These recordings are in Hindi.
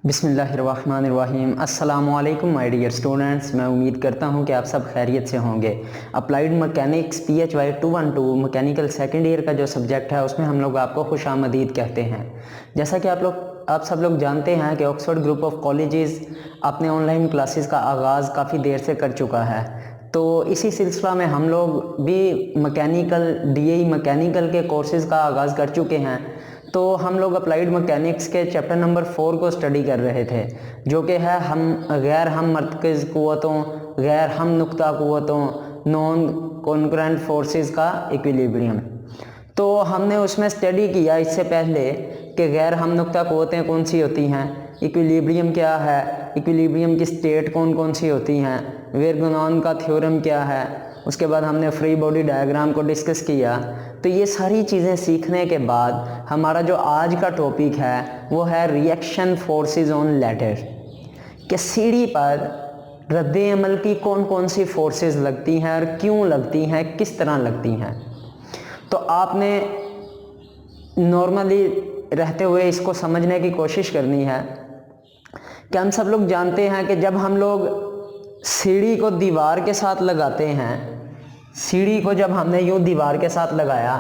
बिस्मिल्लाहिर्रहमानिर्रहीम। अस्सलामुअलैकुम माय डियर स्टूडेंट्स, मैं उम्मीद करता हूं कि आप सब खैरियत से होंगे। Applied mechanics PHY 212 mechanical second year का जो सब्जेक्ट है उसमें हम लोग आपको खुशामदीद कहते हैं। जैसा कि आप सब लोग जानते हैं कि ऑक्सफोर्ड ग्रुप ऑफ कॉलेजेस अपने ऑनलाइन क्लासेस का आगाज़ काफ़ी देर से कर चुका है, तो इसी सिलसिला में हम लोग भी मैकेनिकल DAE मैकेनिकल के कोर्सेज़ का आगाज़ कर चुके हैं। तो हम लोग अप्लाइड मैकेनिक्स के चैप्टर नंबर 4 को स्टडी कर रहे थे, जो कि है गैर हम मरकज़ क़ुव्वतों, गैर हम नुक्ता क़ुव्वतों, नॉन कॉन्करेंट फोर्सेस का इक्विलिब्रियम। तो हमने उसमें स्टडी किया इससे पहले कि गैर हम नुक्ता क़ुव्वतें कौन सी होती हैं, इक्विलिब्रियम क्या है, इक्विलिब्रियम की स्टेट कौन कौन सी होती हैं, वेरगुनान का थ्योरम क्या है। उसके बाद हमने फ्री बॉडी डायग्राम को डिस्कस किया। तो ये सारी चीज़ें सीखने के बाद हमारा जो आज का टॉपिक है वो है रिएक्शन फोर्सेस ऑन लैडर, कि सीढ़ी पर रद्द अमल की कौन कौन सी फोर्सेस लगती हैं और क्यों लगती हैं, किस तरह लगती हैं। तो आपने नॉर्मली रहते हुए इसको समझने की कोशिश करनी है कि हम सब लोग जानते हैं कि जब हम लोग सीढ़ी को दीवार के साथ लगाते हैं, सीढ़ी को जब हमने यूँ दीवार के साथ लगाया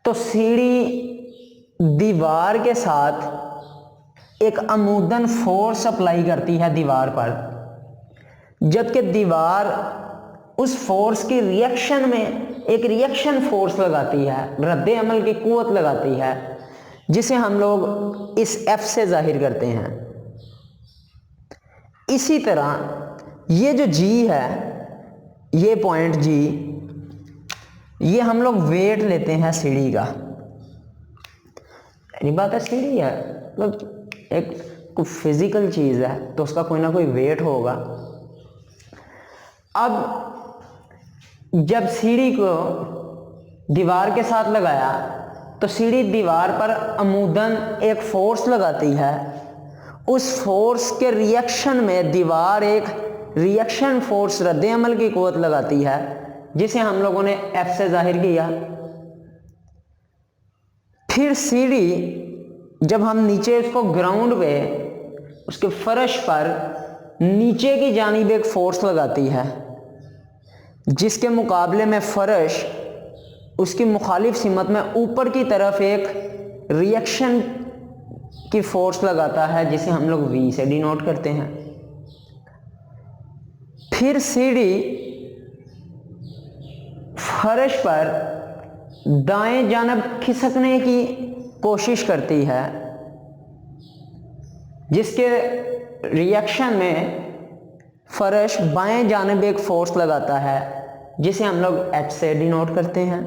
तो सीढ़ी दीवार के साथ एक अमूदन फोर्स अप्लाई करती है दीवार पर, जबकि दीवार उस फोर्स की रिएक्शन में एक रिएक्शन फोर्स लगाती है, रद्द अमल की कुव्वत लगाती है, जिसे हम लोग इस F से जाहिर करते हैं। इसी तरह ये जो G है, ये पॉइंट G, ये हम लोग वेट लेते हैं सीढ़ी का। ये बात है, सीढ़ी है मतलब एक फिजिकल चीज़ है तो उसका कोई ना कोई वेट होगा। अब जब सीढ़ी को दीवार के साथ लगाया तो सीढ़ी दीवार पर अमूदन एक फोर्स लगाती है। उस फोर्स के रिएक्शन में दीवार एक रिएक्शन फोर्स रद्द अमल की कुव्वत लगाती है, जिसे हम लोगों ने F से जाहिर किया। फिर सीढ़ी जब हम नीचे उसको ग्राउंड पे उसके फर्श पर नीचे की जानिब एक फोर्स लगाती है, जिसके मुकाबले में फर्श उसकी मुखालिफ सिमत में ऊपर की तरफ एक रिएक्शन की फोर्स लगाता है, जिसे हम लोग V से डिनोट करते हैं। फिर सीढ़ी फर्श पर दाएं जानब खिसकने की कोशिश करती है, जिसके रिएक्शन में फर्श बाएं जानब एक फोर्स लगाता है, जिसे हम लोग H से डिनोट करते हैं।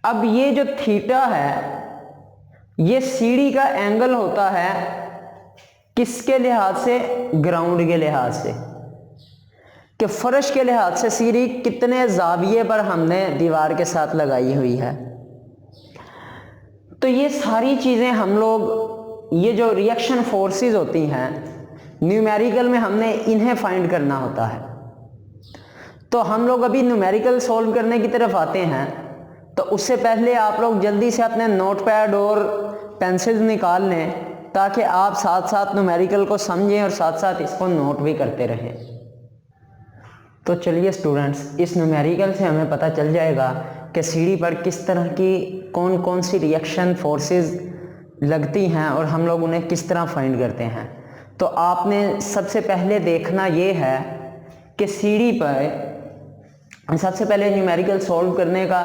अब ये जो थीटा है, ये सीढ़ी का एंगल होता है किसके लिहाज से, ग्राउंड के लिहाज से, कि फर्श के लिहाज से सीढ़ी कितने जाविये पर हमने दीवार के साथ लगाई हुई है। तो ये सारी चीज़ें हम लोग, ये जो रिएक्शन फोर्सेस होती हैं न्यूमेरिकल में, हमने इन्हें फाइंड करना होता है। तो हम लोग अभी न्यूमेरिकल सॉल्व करने की तरफ आते हैं, तो उससे पहले आप लोग जल्दी से अपने नोटपैड और पेंसिल निकाल लें, ताकि आप साथ साथ न्यूमेरिकल को समझें और साथ साथ इसको नोट भी करते रहें। तो चलिए स्टूडेंट्स, इस न्यूमेरिकल से हमें पता चल जाएगा कि सीढ़ी पर किस तरह की कौन कौन सी रिएक्शन फोर्सेस लगती हैं और हम लोग उन्हें किस तरह फाइंड करते हैं। तो आपने सबसे पहले देखना ये है कि सीढ़ी पर सबसे पहले न्यूमेरिकल सॉल्व करने का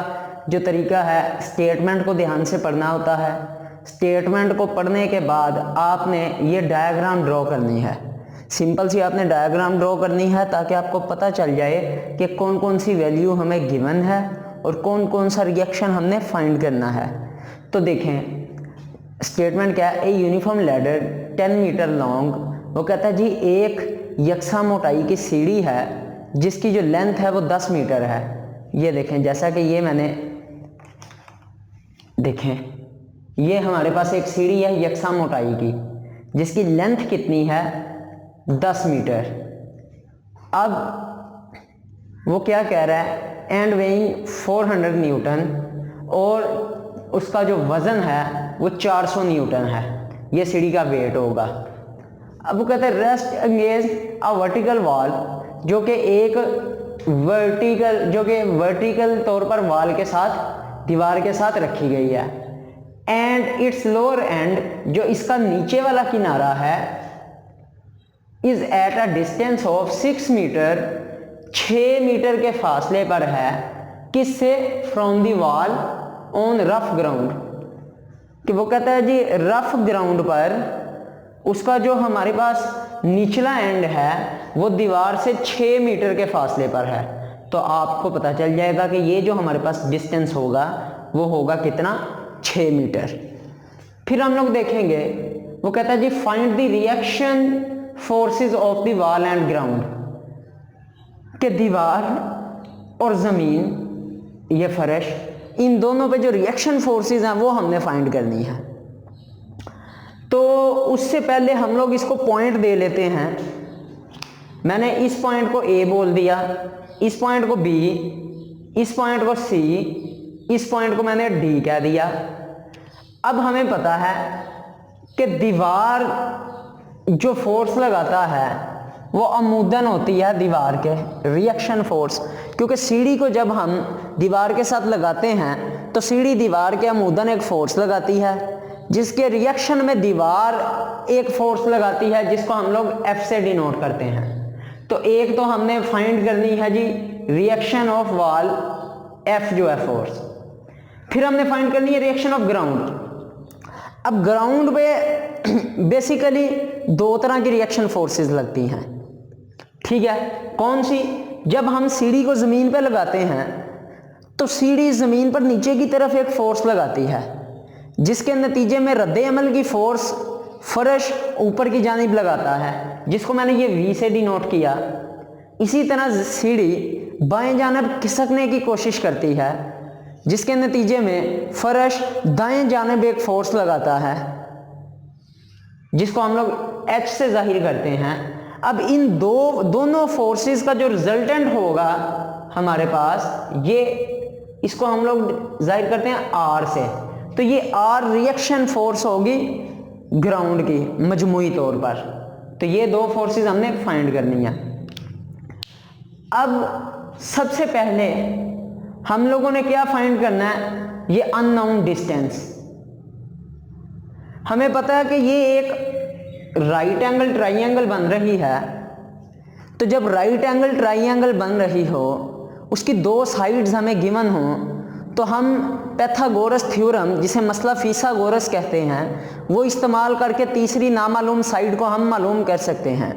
जो तरीका है, स्टेटमेंट को ध्यान से पढ़ना होता है। स्टेटमेंट को पढ़ने के बाद आपने ये डायग्राम ड्रॉ करनी है, सिंपल सी आपने डायग्राम ड्रॉ करनी है, ताकि आपको पता चल जाए कि कौन कौन सी वैल्यू हमें गिवन है और कौन कौन सा रिएक्शन हमने फाइंड करना है। तो देखें स्टेटमेंट क्या है, a uniform ladder 10 metre long, वो कहता है जी एक यकसा मोटाई की सीढ़ी है जिसकी जो लेंथ है वो 10 मीटर है। ये देखें, जैसा कि ये मैंने देखें, ये हमारे पास एक सीढ़ी है यकसा मोटाई की, जिसकी लेंथ कितनी है, 10 मीटर। अब वो क्या कह रहा है, एंड वेइंग 400 न्यूटन, और उसका जो वज़न है वो 400 न्यूटन है। ये सीढ़ी का वेट होगा। अब वो कहते हैं rest against a vertical wall, जो कि एक वर्टिकल तौर पर वॉल के साथ, दीवार के साथ रखी गई है। एंड इट्स लोअर एंड, जो इसका नीचे वाला किनारा है, is at a distance of 6 metre, 6 metre के फासले पर है। किससे? From the wall on rough ground, कि वो कहता है जी रफ ग्राउंड पर उसका जो हमारे पास निचला एंड है वो दीवार से 6 मीटर के फासले पर है। तो आपको पता चल जाएगा कि ये जो हमारे पास डिस्टेंस होगा वो होगा कितना? 6 मीटर। फिर हम लोग देखेंगे, वो कहता है जी find the reaction forces of the wall and ground, कि दीवार और ज़मीन, ये फर्श, इन दोनों पे जो रिएक्शन फोर्सेस हैं वो हमने फाइंड करनी है। तो उससे पहले हम लोग इसको पॉइंट दे लेते हैं। मैंने इस पॉइंट को ए बोल दिया, इस पॉइंट को बी, इस पॉइंट को सी, इस पॉइंट को मैंने डी कह दिया। अब हमें पता है कि दीवार जो फोर्स लगाता है वो अमूदन होती है दीवार के, रिएक्शन फोर्स, क्योंकि सीढ़ी को जब हम दीवार के साथ लगाते हैं तो सीढ़ी दीवार के अमूदन एक फोर्स लगाती है, जिसके रिएक्शन में दीवार एक फोर्स लगाती है, जिसको हम लोग एफ से डिनोट करते हैं। तो एक तो हमने फाइंड करनी है जी रिएक्शन ऑफ वॉल, एफ जो है फोर्स। फिर हमने फाइंड करनी है रिएक्शन ऑफ ग्राउंड। अब ग्राउंड पे बेसिकली 2 तरह की रिएक्शन फोर्सेस लगती हैं, ठीक है? कौन सी? जब हम सीढ़ी को ज़मीन पे लगाते हैं तो सीढ़ी ज़मीन पर नीचे की तरफ एक फोर्स लगाती है, जिसके नतीजे में रद्दे अमल की फोर्स फर्श ऊपर की जानिब लगाता है, जिसको मैंने ये वी से डिनोट किया। इसी तरह सीढ़ी बाएं जानिब खिसकने की कोशिश करती है, जिसके नतीजे में फर्श दाएं जानिब एक फोर्स लगाता है, जिसको हम लोग एच से जाहिर करते हैं। अब इन दोनों फोर्सेस का जो रिजल्टेंट होगा हमारे पास, ये इसको हम लोग जाहिर करते हैं आर से। तो ये आर रिएक्शन फोर्स होगी ग्राउंड की मजमूई तौर पर। तो ये 2 फोर्सेस हमने फाइंड करनी है। अब सबसे पहले हम लोगों ने क्या फाइंड करना है? ये अननोन डिस्टेंस। हमें पता है कि ये एक राइट एंगल ट्राइंगल बन रही है। तो जब राइट एंगल ट्राइंगल बन रही हो, उसकी 2 साइड्स हमें गिवन हो, तो हम पैथागोरस थ्योरम, जिसे मसला फिसागोरस कहते हैं, वो इस्तेमाल करके तीसरी नामालूम साइड को हम मालूम कर सकते हैं।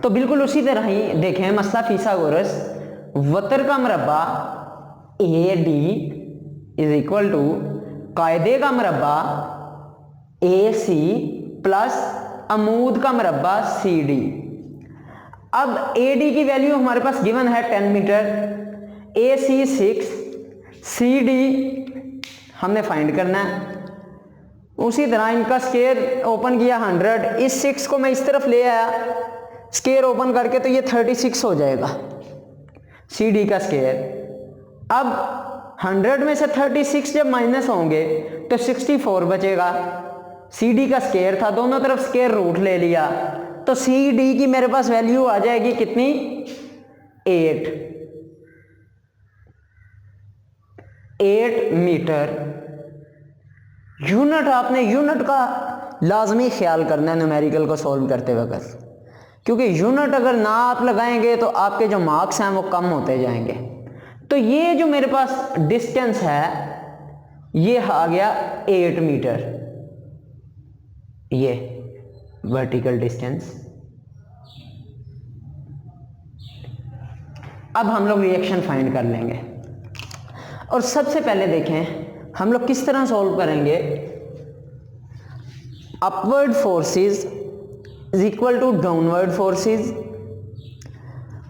तो बिल्कुल उसी तरह ही देखें मसला फिसागोरस, वतर का मरबा A D is equal to कायदे का मरबा ए सी प्लस अमूद का मरबा सी डी। अब ए डी की वैल्यू हमारे पास गिवन है 10 मीटर, ए सी 6, सी डी हमने फाइंड करना है। उसी तरह इनका स्केयर ओपन किया 100, इस 6 को मैं इस तरफ ले आया, स्केयर ओपन करके, तो ये 36 हो जाएगा सी डी का स्केयर। अब 100 में से 36 जब माइनस होंगे तो 64 बचेगा। सी डी का स्केयर था, दोनों तरफ स्केयर रूट ले लिया, तो सी डी की मेरे पास वैल्यू आ जाएगी कितनी? 8 मीटर। यूनिट, आपने यूनिट का लाजमी ख्याल करना है न्यूमेरिकल को सॉल्व करते वक्त, क्योंकि यूनिट अगर ना आप लगाएंगे तो आपके जो मार्क्स हैं वो कम होते जाएंगे। तो ये जो मेरे पास डिस्टेंस है ये आ गया 8 मीटर, ये वर्टिकल डिस्टेंस। अब हम लोग रिएक्शन फाइंड कर लेंगे, और सबसे पहले देखें हम लोग किस तरह सॉल्व करेंगे। Upward forces is equal to downward forces.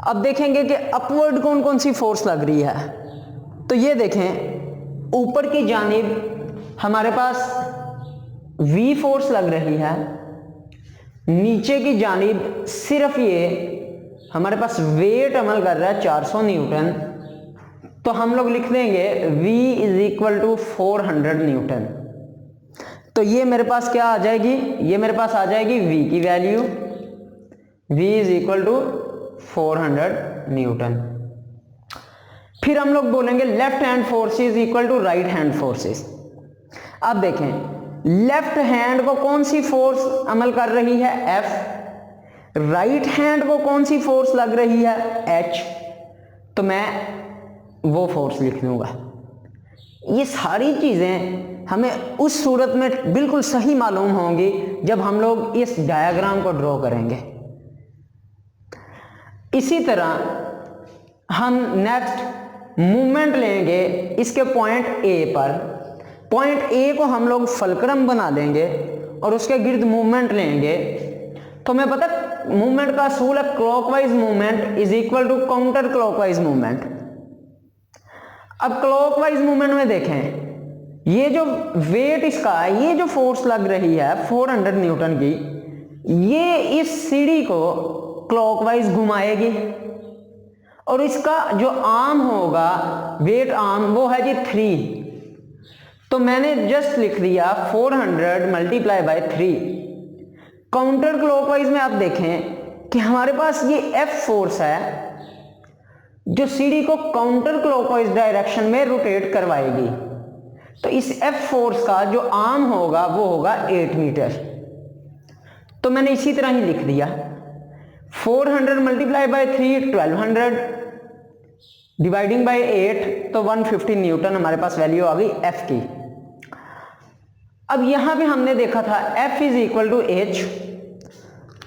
अब देखेंगे कि अपवर्ड कौन कौन सी फोर्स लग रही है। तो ये देखें, ऊपर की जानिब हमारे पास V फोर्स लग रही है, नीचे की जानिब सिर्फ ये हमारे पास वेट अमल कर रहा है 400 न्यूटन। तो हम लोग लिख देंगे V is equal to 400 newton. तो ये मेरे पास क्या आ जाएगी, ये मेरे पास आ जाएगी V की value, V is equal to 400 newton. फिर हम लोग बोलेंगे left hand forces equal to right hand forces. अब देखें लेफ्ट हैंड को कौन सी फोर्स अमल कर रही है, F, राइट हैंड को कौन सी फोर्स लग रही है, H, तो मैं वो फोर्स लिख लूंगा। ये सारी चीजें हमें उस सूरत में बिल्कुल सही मालूम होंगी जब हम लोग इस डायग्राम को ड्रॉ करेंगे। इसी तरह हम नेक्स्ट मूवमेंट लेंगे इसके पॉइंट A पर। पॉइंट A को हम लोग फलक्रम बना लेंगे और उसके गिर्द मूवमेंट लेंगे। तो हमें पता मूवमेंट का असूल है clockwise movement is equal to counter clockwise movement. अब क्लॉकवाइज मूवमेंट में देखें, ये जो वेट इसका है, ये जो फोर्स लग रही है 400 न्यूटन की, ये इस सीढ़ी को क्लॉकवाइज घुमाएगी और इसका जो आर्म होगा, वेट आर्म, वो है जी 3। तो मैंने जस्ट लिख दिया 400 मल्टीप्लाई बाय 3। काउंटर क्लॉकवाइज में आप देखें कि हमारे पास ये F फोर्स है जो सीढ़ी को काउंटर क्लॉकवाइज डायरेक्शन में रोटेट करवाएगी। तो इस F फोर्स का जो आर्म होगा वो होगा 8 मीटर। तो मैंने इसी तरह ही लिख दिया 400 मल्टीप्लाई बाय 3 1200 डिवाइडिंग बाय 8 तो 150 न्यूटन हमारे पास वैल्यू आ गई F की। अब यहां पे हमने देखा था F is equal to H,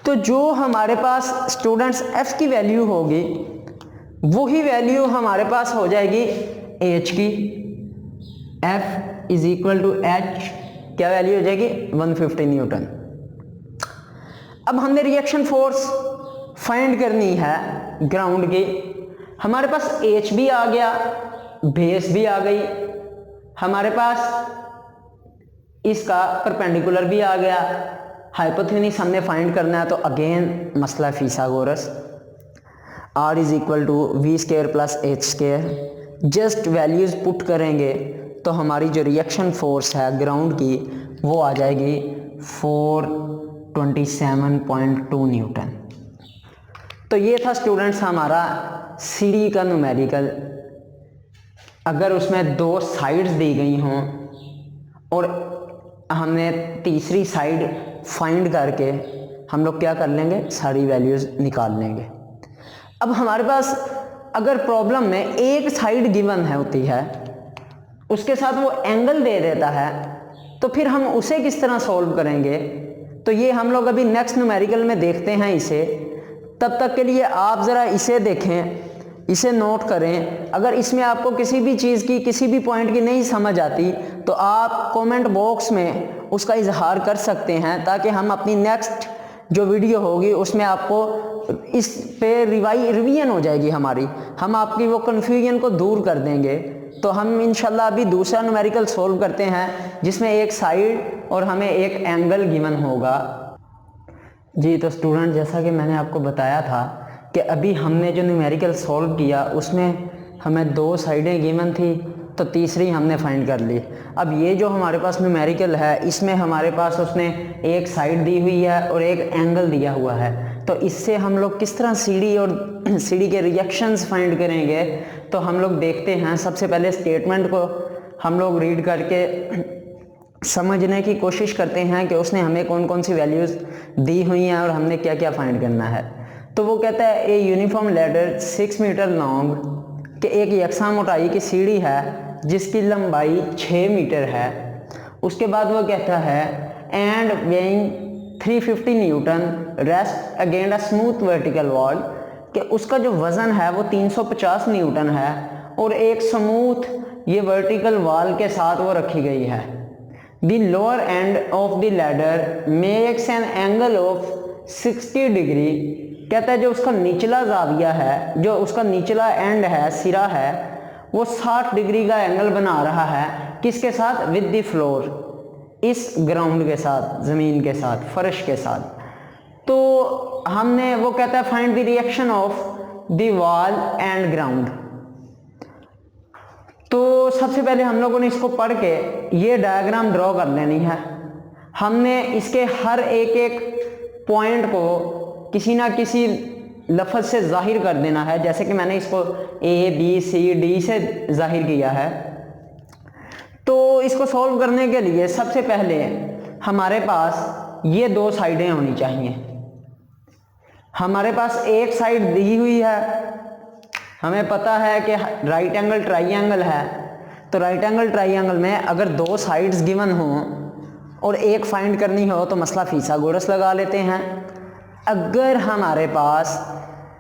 तो जो हमारे पास स्टूडेंट्स F की वैल्यू होगी वही वैल्यू हमारे पास हो जाएगी H की। F is equal to H क्या वैल्यू हो जाएगी 150 न्यूटन। अब हमने रिएक्शन फोर्स फाइंड करनी है ग्राउंड की। हमारे पास H भी आ गया, बेस भी आ गई, हमारे पास इसका परपेंडिकुलर भी आ गया, हाइपोथेनिस हमने फाइंड करना है। तो अगेन मसला फिसागोरस, R is equal to V square plus H square. Just values put करेंगे तो हमारी जो रिएक्शन फोर्स है ग्राउंड की वो आ जाएगी 427.2 न्यूटन। तो ये था स्टूडेंट्स हमारा सीढ़ी का न्यूमेरिकल। अगर उसमें 2 साइड्स दी गई हों और हमने तीसरी साइड फाइंड करके हम लोग क्या कर लेंगे, सारी वैल्यूज निकाल लेंगे। अब हमारे पास अगर प्रॉब्लम में एक साइड गिवन है होती है, उसके साथ वो एंगल दे देता है, तो फिर हम उसे किस तरह सॉल्व करेंगे, तो ये हम लोग अभी नेक्स्ट न्यूमेरिकल में देखते हैं इसे। तब तक के लिए आप ज़रा इसे देखें, इसे नोट करें। अगर इसमें आपको किसी भी चीज़ की, किसी भी पॉइंट की नहीं समझ आती तो आप कमेंट बॉक्स में उसका इजहार कर सकते हैं, ताकि हम अपनी नेक्स्ट जो वीडियो होगी उसमें आपको इस पे रिवीजन हो जाएगी हमारी, हम आपकी वो कन्फ्यूजन को दूर कर देंगे। तो हम इंशाल्लाह अभी दूसरा न्यूमेरिकल सॉल्व करते हैं जिसमें एक साइड और हमें एक एंगल गिवन होगा। जी तो स्टूडेंट, जैसा कि मैंने आपको बताया था कि अभी हमने जो न्यूमेरिकल सॉल्व किया उसमें हमें 2 साइडें गिवन थी, तो तीसरी हमने फाइंड कर ली। अब ये जो हमारे पास न्यूमेरिकल है इसमें हमारे पास उसने एक साइड दी हुई है और एक एंगल दिया हुआ है। तो इससे हम लोग किस तरह सीढ़ी और सीढ़ी के रिएक्शंस फाइंड करेंगे, तो हम लोग देखते हैं। सबसे पहले स्टेटमेंट को हम लोग रीड करके समझने की कोशिश करते हैं कि उसने हमें कौन कौन सी वैल्यूज़ दी हुई हैं और हमने क्या क्या फाइंड करना है। तो वो कहता है a uniform ladder 6 metre long, कि एक यकसा मोटाई की सीढ़ी है जिसकी लंबाई 6 मीटर है। उसके बाद वो कहता है and weighing 350 Newton rest against a smooth vertical wall, कि उसका जो वज़न है वो 350 न्यूटन है और एक स्मूथ ये वर्टिकल वॉल के साथ वो रखी गई है। The lower end of the ladder makes an angle of 60 degree, कहता है जो उसका निचला जाविया है, जो उसका निचला एंड है, सिरा है, वो 60 डिग्री का एंगल बना रहा है। किसके साथ, विद द फ्लोर, इस ग्राउंड के साथ, ज़मीन के साथ, फर्श के साथ। तो हमने, वो कहता है find the reaction of the wall and ground. तो सबसे पहले हम लोगों ने इसको पढ़ के ये डायग्राम ड्रॉ कर लेनी है। हमने इसके हर एक एक पॉइंट को किसी ना किसी लफ्ज़ से जाहिर कर देना है, जैसे कि मैंने इसको ए बी सी डी से जाहिर किया है। तो इसको सॉल्व करने के लिए सबसे पहले हमारे पास ये दो साइडें होनी चाहिए। हमारे पास एक साइड दी हुई है, हमें पता है कि राइट एंगल ट्राइंगल है, तो राइट एंगल ट्राइंगल में अगर दो साइड्स गिवन हों और एक फाइंड करनी हो तो मसला फिसागोरस लगा लेते हैं। अगर हमारे पास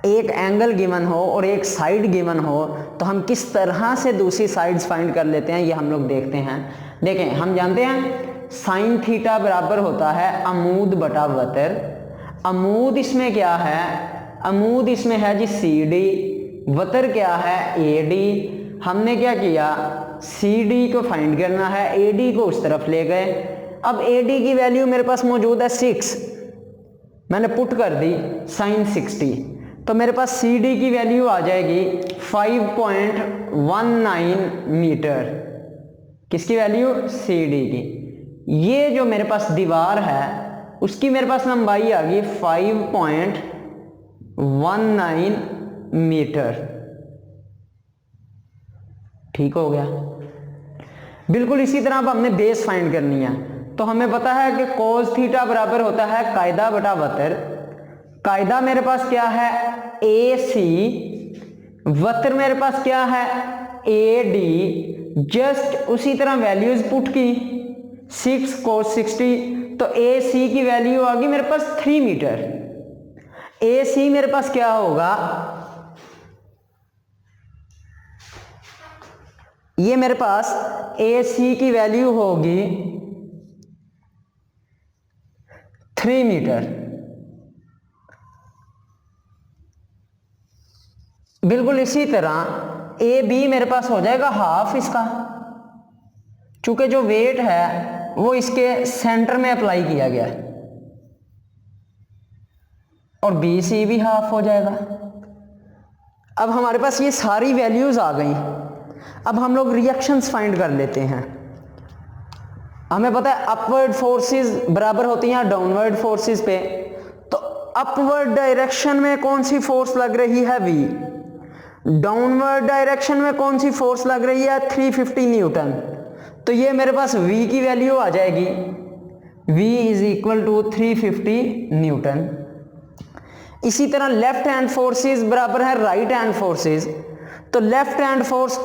एक एंगल गिवन हो और एक साइड गिवन हो तो हम किस तरह से दूसरी साइड्स फाइंड कर लेते हैं, ये हम लोग देखते हैं। देखें, हम जानते हैं साइन थीटा बराबर होता है अमूद बटा वतर। अमूद इसमें क्या है, अमूद इसमें है जी सी डी, वतर क्या है ए डी। हमने क्या किया, सी डी को फाइंड करना है, ए डी को उस तरफ ले गए। अब ए डी की वैल्यू मेरे पास मौजूद है 6, मैंने पुट कर दी साइन 60, तो मेरे पास सी डी की वैल्यू आ जाएगी 5.19 मीटर। किसकी वैल्यू, सी डी की। ये जो मेरे पास दीवार है उसकी मेरे पास लंबाई आ गई 5.19 मीटर। ठीक हो गया। बिल्कुल इसी तरह अब हमने बेस फाइंड करनी है, तो हमें पता है कि कोस थीटा बराबर होता है कायदा बटा वतर। कायदा मेरे पास क्या है ए सी, वतर मेरे पास क्या है ए डी। जस्ट उसी तरह वैल्यूज पुट की 6 cos 60, तो ए सी की वैल्यू आ गई मेरे पास 3 मीटर। ए सी मेरे पास क्या होगा, ये मेरे पास ए सी की वैल्यू होगी 3 मीटर। बिल्कुल इसी तरह ए बी मेरे पास हो जाएगा हाफ इसका, चूंकि जो वेट है वो इसके सेंटर में अप्लाई किया गया है, और बी सी भी हाफ हो जाएगा। अब हमारे पास ये सारी वैल्यूज आ गई। अब हम लोग रिएक्शंस फाइंड कर लेते हैं। हमें पता है अपवर्ड फोर्सेस बराबर होती हैं डाउनवर्ड फोर्सेस पे, तो अपवर्ड डायरेक्शन में कौन सी फोर्स लग रही है V, डाउनवर्ड डायरेक्शन में कौन सी फोर्स लग रही है 350 न्यूटन। तो ये मेरे पास V की वैल्यू आ जाएगी, V is equal to 350 newton. इसी तरह लेफ्ट हैंड फोर्सेस बराबर है राइट हैंड फोर्सेस, तो लेफ्ट हैंड फोर्स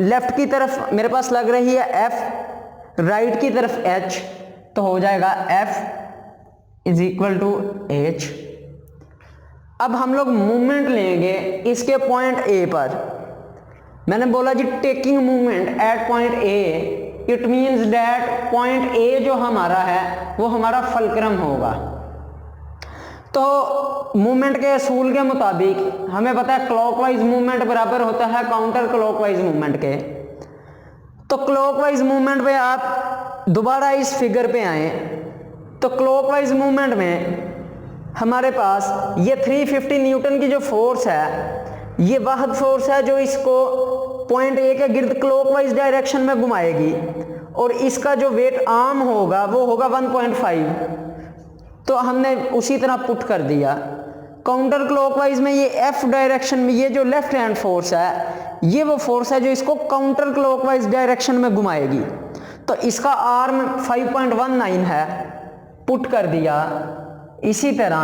लेफ्ट की तरफ मेरे पास लग रही है F, राइट की तरफ H, तो हो जाएगा F is equal to H। अब हम लोग मूवमेंट लेंगे इसके पॉइंट A पर। मैंने बोला जी taking movement at point A, it means that point A जो हमारा है वो हमारा फलक्रम होगा। तो मूवमेंट के असूल के मुताबिक हमें पता है क्लॉकवाइज मूवमेंट बराबर होता है काउंटर क्लॉकवाइज मूवमेंट के। तो क्लॉकवाइज मूवमेंट में आप दोबारा इस फिगर पे आए, तो क्लॉकवाइज मूवमेंट में हमारे पास ये 350 न्यूटन की जो फोर्स है, ये वाहद फोर्स है जो इसको पॉइंट A के गिर्द क्लॉकवाइज डायरेक्शन में घुमाएगी, और इसका जो वेट आर्म होगा वो होगा 1.5। तो हमने उसी तरह पुट कर दिया। काउंटर क्लॉकवाइज में ये F डायरेक्शन में ये जो लेफ्ट हैंड फोर्स है, ये वो फोर्स है जो इसको काउंटर क्लॉकवाइज डायरेक्शन में घुमाएगी, तो इसका आर्म 5.19 है, पुट कर दिया। इसी तरह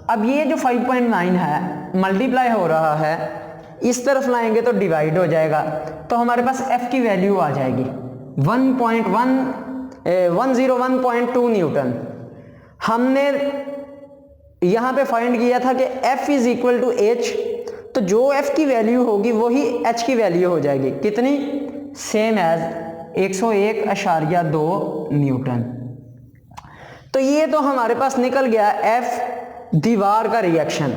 अब ये जो 5.9 है मल्टीप्लाई हो रहा है, इस तरफ लाएंगे तो डिवाइड हो जाएगा, तो हमारे पास F की वैल्यू आ जाएगी 101.2 न्यूटन। हमने यहाँ पे फाइंड किया था कि F is equal to H, तो जो F की वैल्यू होगी वही H की वैल्यू हो जाएगी, कितनी, सेम एज 101.2 न्यूटन। तो ये तो हमारे पास निकल गया F दीवार का रिएक्शन।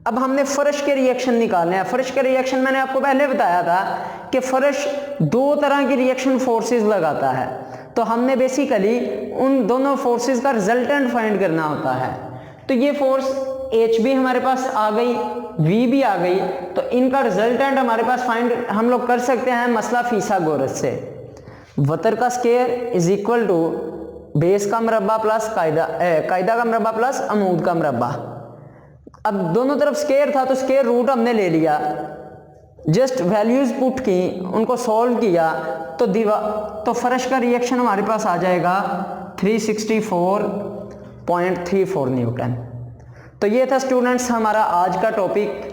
अब हमने फर्श के रिएक्शन निकालने हैं। फर्श के रिएक्शन मैंने आपको पहले बताया था कि फर्श दो तरह की रिएक्शन फोर्सेस लगाता है, तो हमने बेसिकली उन दोनों फोर्सेस का रिजल्टेंट फाइंड करना होता है। तो ये फोर्स H भी हमारे पास आ गई, V भी आ गई, तो इनका रिजल्टेंट हमारे पास फाइंड हम लोग कर सकते हैं मसला फिसागोरस से। वतर का square is equal to base का मरबा प्लस कायदा का मरबा प्लस अमूद का मरबा। अब दोनों तरफ स्क्वायर था तो स्क्वायर रूट हमने ले लिया, जस्ट वैल्यूज पुट की, उनको सॉल्व किया तो फर्श का रिएक्शन हमारे पास आ जाएगा 364.34 न्यूटन। तो ये था स्टूडेंट्स हमारा आज का टॉपिक।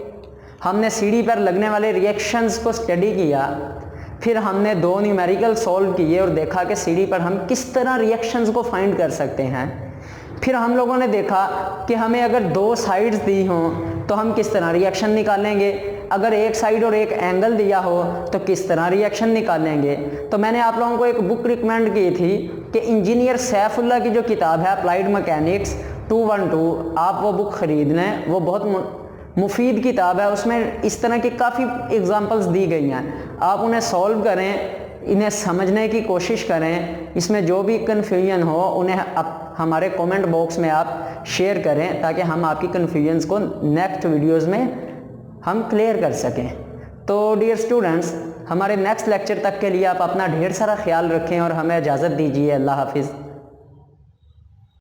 हमने सीढ़ी पर लगने वाले रिएक्शंस को स्टडी किया, फिर हमने 2 न्यूमेरिकल सॉल्व किए और देखा कि सीढ़ी पर हम किस तरह रिएक्शंस को फाइंड कर सकते हैं। फिर हम लोगों ने देखा कि हमें अगर 2 साइड्स दी हों तो हम किस तरह रिएक्शन निकालेंगे, अगर एक साइड और एक एंगल दिया हो तो किस तरह रिएक्शन निकालेंगे। तो मैंने आप लोगों को एक बुक रिकमेंड की थी कि इंजीनियर सैफुल्लाह की जो किताब है अप्लाइड मैकेनिक्स 212, आप वो बुक ख़रीद लें, वो बहुत मुफीद किताब है। उसमें इस तरह की काफ़ी एग्जांपल्स दी गई हैं, आप उन्हें सॉल्व करें, इन्हें समझने की कोशिश करें। इसमें जो भी कन्फ्यूजन हो उन्हें हमारे कमेंट बॉक्स में आप शेयर करें ताकि हम आपकी कन्फ्यूजन्स को नेक्स्ट वीडियोस में हम क्लियर कर सकें। तो डियर स्टूडेंट्स, हमारे नेक्स्ट लेक्चर तक के लिए आप अपना ढेर सारा ख्याल रखें और हमें इजाज़त दीजिए। अल्लाह हाफिज़।